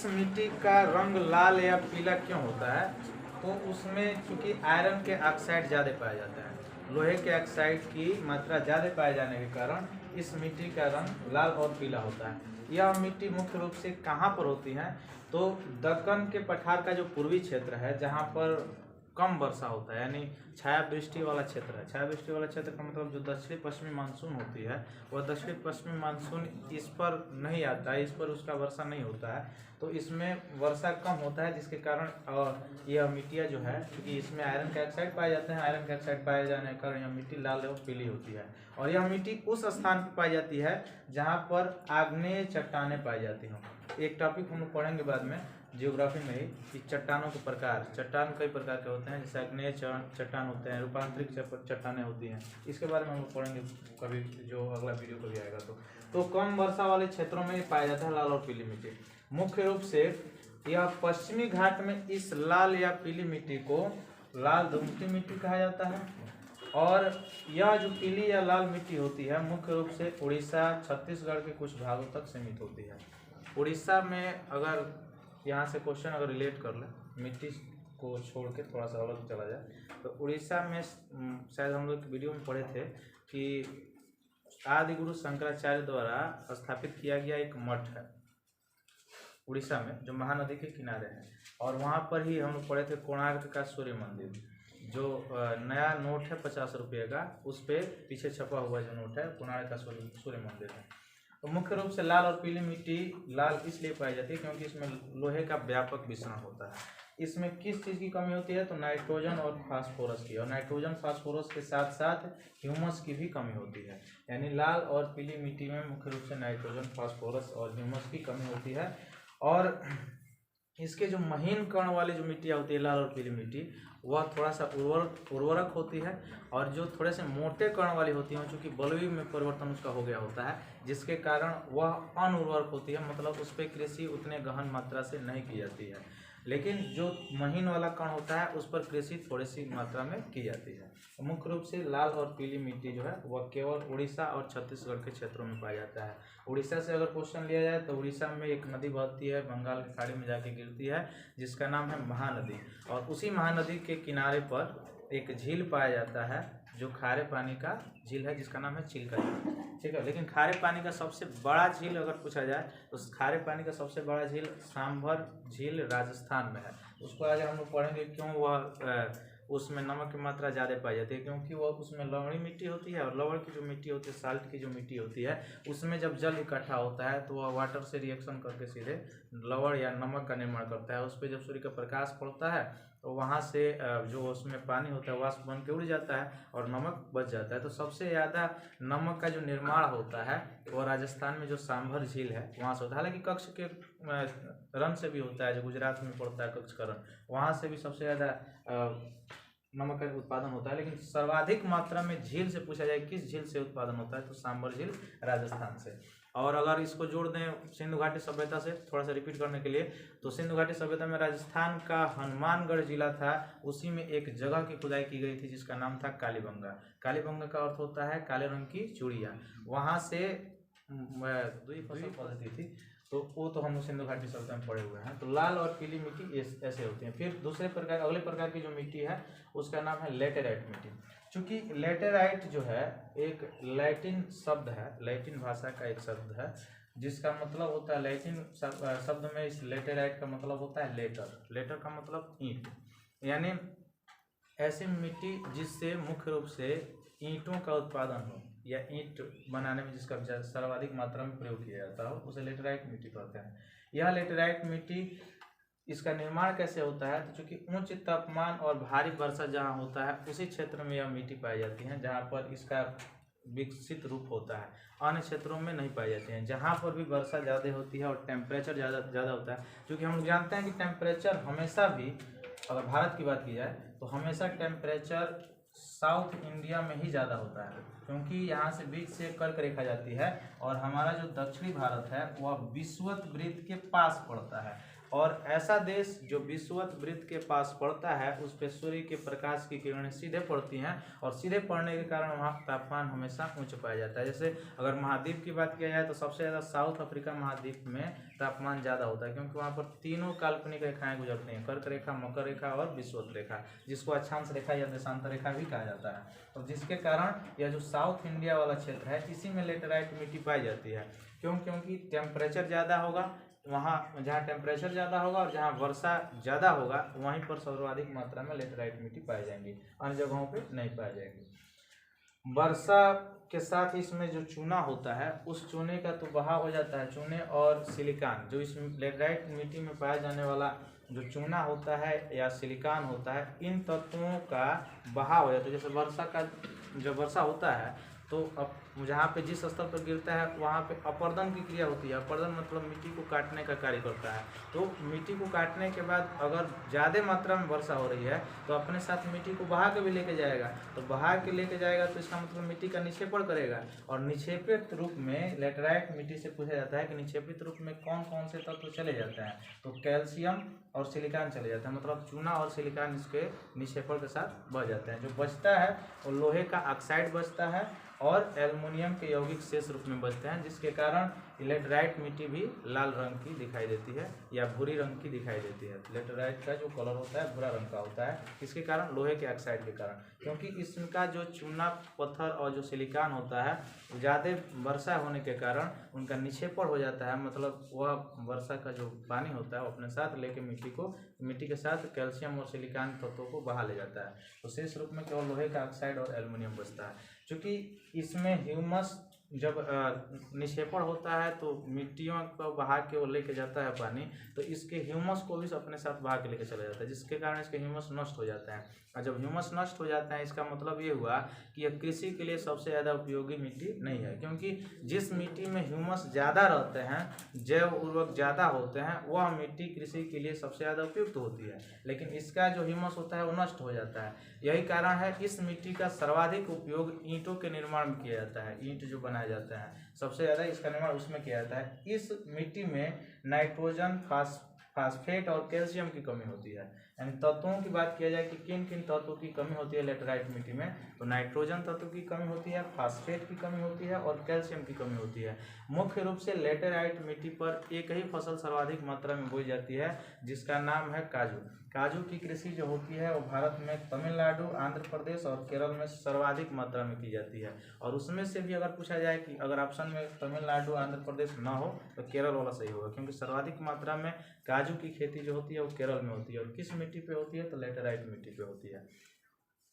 इस मिट्टी का रंग लाल या पीला क्यों होता है? तो उसमें चूंकि आयरन के ऑक्साइड ज़्यादा पाया जाता है, लोहे के ऑक्साइड की मात्रा ज़्यादा पाए जाने के कारण इस मिट्टी का रंग लाल और पीला होता है। यह मिट्टी मुख्य रूप से कहाँ पर होती है? तो दक्कन के पठार का जो पूर्वी क्षेत्र है, जहाँ पर कम वर्षा होता है, यानी छायावृष्टि वाला क्षेत्र है। छायावृष्टि वाला क्षेत्र का मतलब जो दक्षिणी पश्चिमी मानसून होती है, वह दक्षिणी पश्चिमी मानसून इस पर नहीं आता है, इस पर उसका वर्षा नहीं होता है, तो इसमें वर्षा कम होता है, जिसके कारण यह मिट्टियाँ जो है, क्योंकि इसमें आयरन के ऑक्साइड पाए जाते हैं, आयरन के ऑक्साइड पाए जाने के कारण यह मिट्टी लाल और पीली होती है। और यह मिट्टी उस स्थान पर पाई जाती है जहाँ पर आग्नेय चट्टानें पाई जाती हैं। एक टॉपिक हम लोग पढ़ेंगे बाद में जियोग्राफी में ही कि चट्टानों के प्रकार, चट्टान कई प्रकार के होते हैं, जैसे आग्नेय चट्टान होते हैं, रूपांतरित चट्टानें होती हैं, इसके बारे में हम लोग पढ़ेंगे कभी, जो अगला वीडियो कभी आएगा। तो कम वर्षा वाले क्षेत्रों में पाया जाता है लाल और पीली मिट्टी। मुख्य रूप से यह पश्चिमी घाट में इस लाल या पीली मिट्टी को लाल धुमटी मिट्टी कहा जाता है। और यह जो पीली या लाल मिट्टी होती है मुख्य रूप से उड़ीसा, छत्तीसगढ़ के कुछ भागों तक सीमित होती है। उड़ीसा में अगर यहाँ से क्वेश्चन अगर रिलेट कर ले, मिट्टी को छोड़ के थोड़ा सा अलग चला जाए, तो उड़ीसा में शायद हम लोग वीडियो में पढ़े थे कि आदि गुरु शंकराचार्य द्वारा स्थापित किया गया एक मठ है उड़ीसा में, जो महानदी के किनारे है। और वहाँ पर ही हम लोग पढ़े थे कोणार्क का सूर्य मंदिर, जो नया नोट है 50 रुपये का, उस पर पीछे छपा हुआ जो नोट है कोणार्क का सूर्य मंदिर है। तो मुख्य रूप से लाल और पीली मिट्टी लाल इसलिए पाई जाती है क्योंकि इसमें लोहे का व्यापक मिश्रण होता है। इसमें किस चीज़ की कमी होती है? तो नाइट्रोजन और फास्फोरस की, और नाइट्रोजन फास्फोरस के साथ साथ ह्यूमस की भी कमी होती है। यानी लाल और पीली मिट्टी में मुख्य रूप से नाइट्रोजन, फास्फोरस और ह्यूमस की कमी होती है। और इसके जो महीन कण वाली जो मिट्टियाँ होती है लाल और पीली मिट्टी, वह थोड़ा सा उर्वरक होती है। और जो थोड़े से मोटे कण वाली होती हैं, चूँकि बलुई में परिवर्तन उसका हो गया होता है, जिसके कारण वह अनउर्वरक होती है, मतलब उस पर कृषि उतने गहन मात्रा से नहीं की जाती है। लेकिन जो महीन वाला कण होता है उस पर कृषि थोड़ी सी मात्रा में की जाती है। तो मुख्य रूप से लाल और पीली मिट्टी जो है वह केवल उड़ीसा और छत्तीसगढ़ के क्षेत्रों में पाया जाता है। उड़ीसा से अगर क्वेश्चन लिया जाए तो उड़ीसा में एक नदी बहती है, बंगाल की खाड़ी में जाके गिरती है, जिसका नाम है महानदी। और उसी महानदी के किनारे पर एक झील पाया जाता है जो खारे पानी का झील है, जिसका नाम है चिल्का झील। ठीक है, लेकिन खारे पानी का सबसे बड़ा झील अगर पूछा जाए तो खारे पानी का सबसे बड़ा झील सांभर झील राजस्थान में है। उसको आगे हम लोग पढ़ेंगे क्यों वह उसमें नमक की मात्रा ज़्यादा पाई जाती है, क्योंकि वह उसमें लवणी मिट्टी होती है, और लवण की जो मिट्टी होती है, साल्ट की जो मिट्टी होती है, उसमें जब जल इकट्ठा होता है तो वह वाटर से रिएक्शन करके सीधे लवण या नमक का निर्माण करता है। उस पर जब सूर्य का प्रकाश पड़ता है तो वहाँ से जो उसमें पानी होता है वाष्प बन के उड़ जाता है और नमक बच जाता है। तो सबसे ज़्यादा नमक का जो निर्माण होता है वो राजस्थान में जो सांभर झील है वहाँ से होता है। हालांकि कच्छ के रण से भी होता है, जो गुजरात में पड़ता है कच्छ का रण, वहाँ से भी सबसे ज़्यादा नमक का उत्पादन होता है। लेकिन सर्वाधिक मात्रा में झील से पूछा जाए किस झील से उत्पादन होता है, तो सांभर झील राजस्थान से। और अगर इसको जोड़ दें सिंधु घाटी सभ्यता से, थोड़ा सा रिपीट करने के लिए, तो सिंधु घाटी सभ्यता में राजस्थान का हनुमानगढ़ जिला था, उसी में एक जगह की खुदाई की गई थी जिसका नाम था कालीबंगा। कालीबंगा का अर्थ होता है काले रंग की चूड़ियाँ। वहाँ से द्वीप पद्धति थी, तो वो तो हम सिंधु घाटी सभ्यता में पड़े हुए हैं। तो लाल और पीली मिट्टी ऐसे होती है। फिर दूसरे प्रकार, अगले प्रकार की जो मिट्टी है उसका नाम है लेटेराइट मिट्टी। चूँकि लेटेराइट जो है एक लैटिन शब्द है, लैटिन भाषा का एक शब्द है, जिसका मतलब होता है, लैटिन शब्द में इस लेटेराइट का मतलब होता है लेटर। लेटर का मतलब ईंट, यानी ऐसी मिट्टी जिससे मुख्य रूप से ईंटों का उत्पादन हो या ईंट बनाने में जिसका सर्वाधिक मात्रा में प्रयोग किया जाता हो, उसे लेटेराइट मिट्टी कहते हैं। यह लेटेराइट मिट्टी, इसका निर्माण कैसे होता है? तो चूँकि उच्च तापमान और भारी वर्षा जहाँ होता है उसी क्षेत्र में यह मिट्टी पाई जाती है जहाँ पर इसका विकसित रूप होता है। अन्य क्षेत्रों में नहीं पाई जाती हैं। जहाँ पर भी वर्षा ज़्यादा होती है और टेम्परेचर ज़्यादा होता है, क्योंकि हम लोग जानते हैं कि टेम्परेचर हमेशा भी, अगर भारत की बात की जाए तो हमेशा टेम्परेचर साउथ इंडिया में ही ज़्यादा होता है, क्योंकि यहाँ से बीच से कर्क रेखा जाती है और हमारा जो दक्षिणी भारत है वह विषुवत वृत्त के पास पड़ता है। और ऐसा देश जो विषुवत वृत्त के पास पड़ता है उस पर सूर्य के प्रकाश की किरणें सीधे पड़ती हैं और सीधे पड़ने के कारण वहाँ तापमान हमेशा उच्च पाया जाता है। जैसे अगर महाद्वीप की बात किया जाए तो सबसे ज़्यादा साउथ अफ्रीका महाद्वीप में तापमान ज़्यादा होता है, क्योंकि वहाँ पर तीनों काल्पनिक रेखाएं गुजरती हैं, कर्क रेखा, मकर रेखा और विषुवत रेखा, जिसको अक्षांश रेखा या देशांतर रेखा भी कहा जाता है। तो जिसके कारण यह जो साउथ इंडिया वाला क्षेत्र है इसी में लेटेराइट मिट्टी पाई जाती है। क्योंकि टेम्परेचर ज़्यादा होगा, वहाँ जहाँ टेम्परेचर ज़्यादा होगा और जहाँ वर्षा ज़्यादा होगा वहीं पर सर्वाधिक मात्रा में लेटेराइट मिट्टी पाई जाएंगी, अन्य जगहों पे नहीं पाई जाएगी। वर्षा के साथ इसमें जो चूना होता है उस चूने का तो बहाव हो जाता है। चूने और सिलिकॉन, जो इस लेटेराइट मिट्टी में पाया जाने वाला जो चूना होता है या सिलिकॉन होता है, इन तत्वों का बहाव हो जाता है। जैसे वर्षा का जब वर्षा होता है तो अब जहाँ पे जिस स्तर पर गिरता है वहाँ पे अपर्दन की क्रिया होती है। अपर्दन मतलब मिट्टी को काटने का कार्य करता है। तो मिट्टी को काटने के बाद अगर ज़्यादा मात्रा में वर्षा हो रही है तो अपने साथ मिट्टी को बहा के भी लेके जाएगा। तो बहा के लेके जाएगा तो इसका मतलब मिट्टी का निक्षेपण करेगा। और निक्षेपित रूप में लेटेराइट मिट्टी से पूछा जाता है कि निक्षेपित रूप में कौन कौन से तत्व चले जाते हैं, तो कैल्शियम और सिलिकॉन चले जाता है। मतलब चूना और सिलिकॉन इसके निक्षेपण के साथ बच जाते हैं। जो बचता है वो लोहे का ऑक्साइड बचता है और एल्युमिनियम के यौगिक शेष रूप में बचते हैं, जिसके कारण लेटेराइट मिट्टी भी लाल रंग की दिखाई देती है या भूरी रंग की दिखाई देती है। लेटेराइट का जो कलर होता है भूरा रंग का होता है, इसके कारण लोहे के ऑक्साइड के कारण, क्योंकि इसका जो चूना पत्थर और जो सिलिकॉन होता है ज़्यादा वर्षा होने के कारण उनका निक्षेपण हो जाता है। मतलब वह वर्षा का जो पानी होता है वो अपने साथ लेके मिट्टी के साथ कैल्शियम और सिलिकॉन तत्वों को बहा ले जाता है। तो शेष रूप में केवल लोहे का ऑक्साइड और एल्युमिनियम बचता है। चूँकि इसमें ह्यूमस जब निक्षेपण होता है तो मिट्टियों को बहा के वो लेके जाता है पानी, तो इसके ह्यूमस को भी अपने साथ बहा के लेके चला जाता है, जिसके कारण इसके ह्यूमस नष्ट हो जाता है। और जब ह्यूमस नष्ट हो जाता है इसका मतलब ये हुआ कि यह कृषि के लिए सबसे ज़्यादा उपयोगी मिट्टी नहीं है। क्योंकि जिस मिट्टी में ह्यूमस ज़्यादा रहते हैं, जैव उर्वरक ज़्यादा होते हैं, वह मिट्टी कृषि के लिए सबसे ज़्यादा उपयुक्त होती है, लेकिन इसका जो ह्यूमस होता है वो नष्ट हो जाता है। यही कारण है इस मिट्टी का सर्वाधिक उपयोग ईंटों के निर्माण में किया जाता है। ईंट जो बनाया जाता है सबसे ज़्यादा इसका निर्माण उसमें किया जाता है। इस मिट्टी में नाइट्रोजन, फास्फेट और कैल्शियम की कमी होती है। यानी तत्वों की बात किया जाए कि किन किन तत्वों की कमी होती है लेटेराइट मिट्टी में, तो नाइट्रोजन तत्व की कमी होती है, फास्फेट की कमी होती है और कैल्शियम की कमी होती है। मुख्य रूप से लेटेराइट मिट्टी पर एक ही फसल सर्वाधिक मात्रा में बोई जाती है, जिसका नाम है काजू। काजू की कृषि जो होती है वो भारत में तमिलनाडु, आंध्र प्रदेश और केरल में सर्वाधिक मात्रा में की जाती है। और उसमें से भी अगर पूछा जाए कि अगर ऑप्शन में तमिलनाडु, आंध्र प्रदेश ना हो तो केरल वाला सही होगा, क्योंकि सर्वाधिक मात्रा में काजू की खेती जो होती है वो केरल में होती है। और किस मिट्टी पे होती है, तो लेटेराइट मिट्टी पे होती है।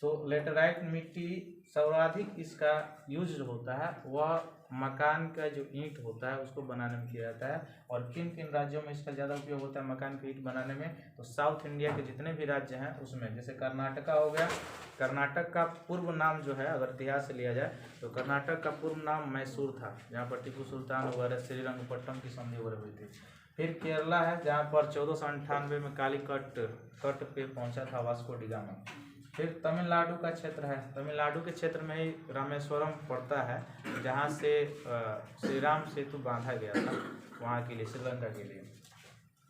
तो लेटेराइट मिट्टी सर्वाधिक इसका यूज जो होता है वह मकान का जो ईंट होता है उसको बनाने में किया जाता है। और किन किन राज्यों में इसका ज़्यादा उपयोग होता है मकान की ईंट बनाने में, तो साउथ इंडिया के जितने भी राज्य हैं उसमें, जैसे कर्नाटका हो गया। कर्नाटक का पूर्व नाम जो है अगर इतिहास से लिया जाए तो कर्नाटक का पूर्व नाम मैसूर था, जहाँ पर टीपू सुल्तान वगैरह श्रीरंगपट्टनम की संधि वगैरह हुई थी। फिर केरला है जहाँ पर 1498 में कालीकट पे पहुँचा था वास्को डी गामा। फिर तमिलनाडु का क्षेत्र है। तमिलनाडु के क्षेत्र में ही रामेश्वरम पड़ता है, जहाँ से श्री राम सेतु बांधा गया था वहाँ के लिए, श्रीलंका के लिए।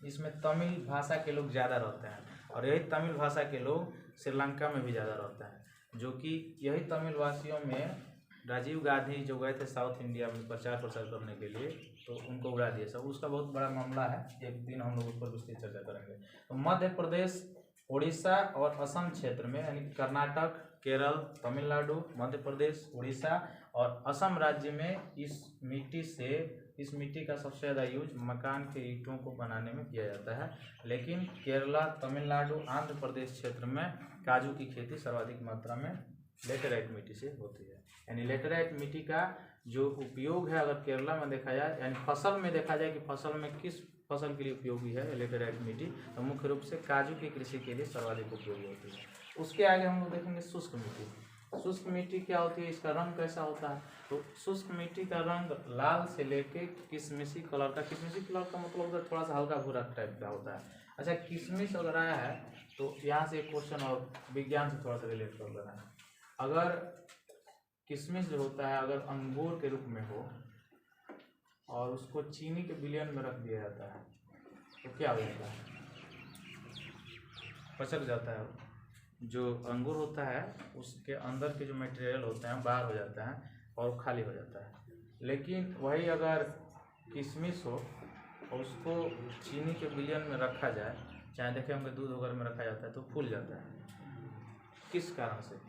इसमें तमिल भाषा के लोग ज़्यादा रहते हैं और यही तमिल भाषा के लोग श्रीलंका में भी ज़्यादा रहते हैं, जो कि यही तमिल वासियों में राजीव गांधी जो गए थे साउथ इंडिया में प्रचार प्रसार करने के लिए, तो उनको उड़ा दिया सब। उसका बहुत बड़ा मामला है, एक दिन हम लोग उस पर विस्तृत चर्चा करेंगे। तो मध्य प्रदेश, उड़ीसा और असम क्षेत्र में, यानी कर्नाटक, केरल, तमिलनाडु, मध्य प्रदेश, उड़ीसा और असम राज्य में इस मिट्टी का सबसे ज़्यादा यूज मकान के ईंटों को बनाने में किया जाता है। लेकिन केरला, तमिलनाडु, आंध्र प्रदेश क्षेत्र में काजू की खेती सर्वाधिक मात्रा में लेटेराइट मिट्टी से होती है। यानी लेटेराइट मिट्टी का जो उपयोग है अगर केरला में देखा जाए, यानी फसल में देखा जाए कि फसल में किस फसल के लिए उपयोगी है लेटेराइट मिट्टी, तो मुख्य रूप से काजू की कृषि के लिए सर्वाधिक उपयोगी होती है। उसके आगे हम लोग देखेंगे शुष्क मिट्टी। शुष्क मिट्टी क्या होती है, इसका रंग कैसा होता है, तो शुष्क मिट्टी का रंग लाल से लेके किशमिशी कलर का। किशमिशी कलर का मतलब होता है थोड़ा सा हल्का भूरा टाइप का होता है। अच्छा, किशमिश अगर आया है तो यहाँ से एक क्वेश्चन और विज्ञान से थोड़ा सा रिलेट कर देना है। अगर किशमिश जो होता है अगर अंगूर के रूप में हो और उसको चीनी के विलयन में रख दिया जाता है तो क्या हो जाता है, पचक जाता है। जो अंगूर होता है उसके अंदर के जो मटेरियल होते हैं बाहर हो जाता है और खाली हो जाता है। लेकिन वही अगर किशमिश हो और उसको चीनी के विलयन में रखा जाए, चाहे देखें होंगे दूध वगैरह में रखा जाता है तो फूल जाता है। किस कारण से?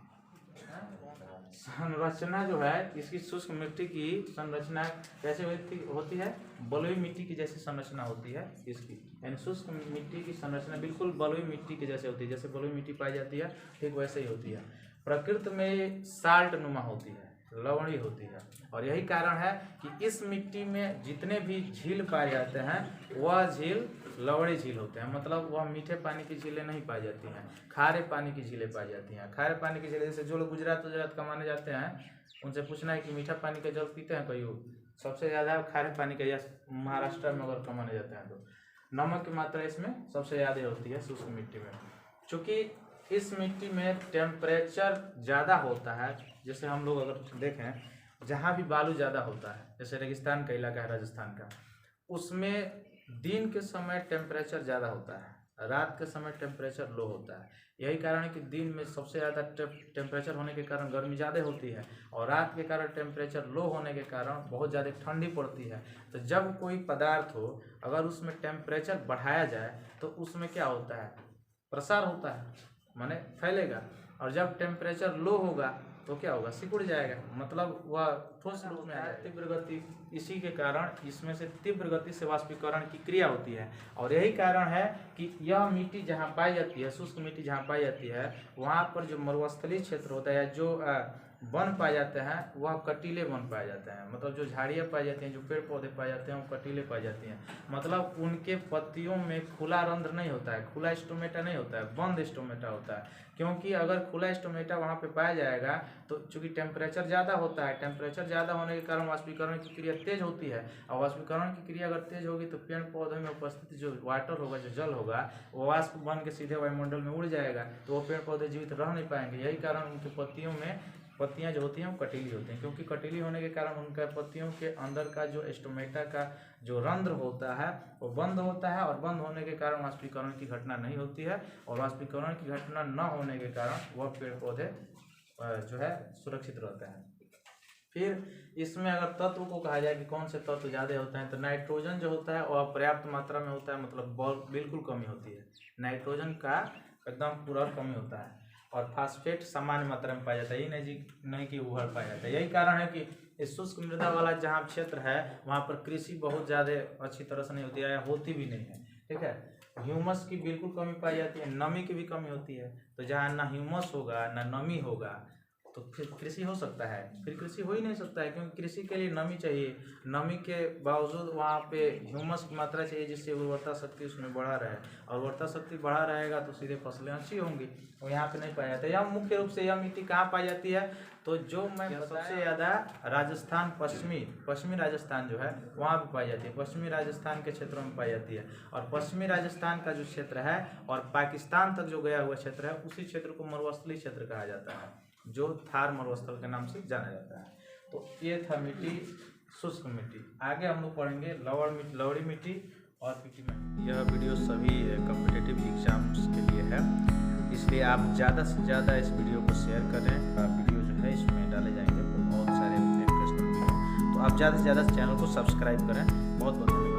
संरचना जो है इसकी शुष्क मिट्टी की संरचना कैसे होती है? बलुई मिट्टी की जैसी संरचना होती है इसकी, यानी शुष्क मिट्टी की संरचना बिल्कुल बलुई मिट्टी के जैसे होती है। जैसे बलुई मिट्टी पाई जाती है ठीक वैसे ही होती है। प्रकृति में साल्ट नुमा होती है, लवणी होती है, और यही कारण है कि इस मिट्टी में जितने भी झील पाए जाते हैं वह झील लवणी झील होते हैं। मतलब वह मीठे पानी की झीलें नहीं पाई जाती हैं, खारे पानी की झीलें पाई जाती हैं। खारे पानी की झीलें जैसे जो लोग गुजरात कमाने जाते हैं उनसे पूछना है कि मीठा पानी का जल पीते हैं कहीं? सबसे ज़्यादा खारे पानी का, या महाराष्ट्र में अगर कमाने जाते हैं तो नमक की मात्रा इसमें सबसे ज़्यादा होती है शुष्क मिट्टी में। चूँकि इस मिट्टी में टेम्परेचर ज़्यादा होता है, जैसे हम लोग अगर देखें जहाँ भी बालू ज़्यादा होता है, जैसे रेगिस्तान का इलाका है राजस्थान का, उसमें दिन के समय टेम्परेचर ज़्यादा होता है, रात के समय टेम्परेचर लो होता है। यही कारण है कि दिन में सबसे ज़्यादा टेम्परेचर होने के कारण गर्मी ज़्यादा होती है, और रात के कारण टेम्परेचर लो होने के कारण बहुत ज़्यादा ठंडी पड़ती है। तो जब कोई पदार्थ हो अगर उसमें टेम्परेचर बढ़ाया जाए तो उसमें क्या होता है? प्रसार होता है, माने फैलेगा। और जब टेम्परेचर लो होगा तो क्या होगा? सिकुड़ जाएगा, मतलब वह ठोस रूप में आया। तीव्र गति, इसी के कारण इसमें से तीव्र गति से वाष्पीकरण की क्रिया होती है। और यही कारण है कि यह मिट्टी जहाँ पाई जाती है, शुष्क मिट्टी जहाँ पाई जाती है, वहाँ पर जो मरुस्थलीय क्षेत्र होता है, जो वन पाए जाते हैं वह कटीले वन पाए जाते हैं। मतलब जो झाड़ियाँ पाई जाती हैं, जो पेड़ पौधे पाए जाते हैं वो कटीले पाई जाती हैं। मतलब उनके पत्तियों में खुला रंध्र नहीं होता है, खुला स्टोमेटा नहीं होता है, बंद स्टोमेटा होता है। क्योंकि अगर खुला स्टोमेटा वहाँ पे पाया जाएगा तो चूँकि टेम्परेचर ज़्यादा होता है, टेम्परेचर ज़्यादा होने के कारण वाष्पीकरण की क्रिया तेज होती है, और वाष्पीकरण की क्रिया अगर तेज होगी तो पेड़ पौधे में उपस्थित जो वाटर होगा, जो जल होगा, वो वाष्प बन के सीधे वायुमंडल में उड़ जाएगा, तो वो पेड़ पौधे जीवित रह नहीं पाएंगे। यही कारण उनके पत्तियां जो होती हैं वो कटीली होती हैं, क्योंकि कटीली होने के कारण उनका पत्तियों के अंदर का जो स्टोमेटा का जो रंध्र होता है वो बंद होता है, और बंद होने के कारण वाष्पीकरण की घटना नहीं होती है, और वाष्पीकरण की घटना न होने के कारण वह पेड़ पौधे जो है सुरक्षित रहते हैं। फिर इसमें अगर तत्व को कहा जाए कि कौन से तत्व ज़्यादा होते हैं, तो नाइट्रोजन जो होता है वह पर्याप्त मात्रा में होता है, मतलब बिल्कुल कमी होती है। नाइट्रोजन का एकदम पूरा कमी होता है, और फास्फेट सामान्य मात्रा में पाया जाता है, ये नहीं कि उभर पाया जाता है। यही कारण है कि इस शुष्क मृदा वाला जहाँ क्षेत्र है वहाँ पर कृषि बहुत ज़्यादा अच्छी तरह से नहीं होती है, या होती भी नहीं है। ठीक है, ह्यूमस की बिल्कुल कमी पाई जाती है, नमी की भी कमी होती है। तो जहाँ ना ह्यूमस होगा ना नमी होगा तो फिर कृषि हो सकता है? फिर कृषि हो ही नहीं सकता है, क्योंकि कृषि के लिए नमी चाहिए। नमी के बावजूद वहाँ पे ह्यूमस की मात्रा चाहिए, जिससे उर्वरता शक्ति उसमें बढ़ा रहे, और उर्वरता शक्ति बढ़ा रहेगा तो सीधे फसलें अच्छी होंगी, और यहाँ पे नहीं पाया जाता है। यह मुख्य रूप से यह मिट्टी कहाँ पाई जाती है? तो जो मैं सबसे ज़्यादा राजस्थान, पश्चिमी राजस्थान जो है वहाँ पे पाई जाती है, पश्चिमी राजस्थान के क्षेत्रों में पाई जाती है। और पश्चिमी राजस्थान का जो क्षेत्र है और पाकिस्तान तक जो गया हुआ क्षेत्र है, उसी क्षेत्र को मरुस्थलीय क्षेत्र कहा जाता है, जो थार मरुस्थल के नाम से जाना जाता है। तो ये था मिट्टी, शुष्क मिट्टी। आगे हम लोग पढ़ेंगे लवड़ी मिट्टी और पीटी मिट्टी। यह वीडियो सभी कॉम्पिटिटिव एग्जाम्स के लिए है, इसलिए आप ज़्यादा से ज़्यादा इस वीडियो को शेयर करें। वीडियो जो है इसमें डाले जाएंगे बहुत सारे क्वेश्चन वीडियो, तो आप ज़्यादा से ज़्यादा चैनल को सब्सक्राइब करें। बहुत बहुत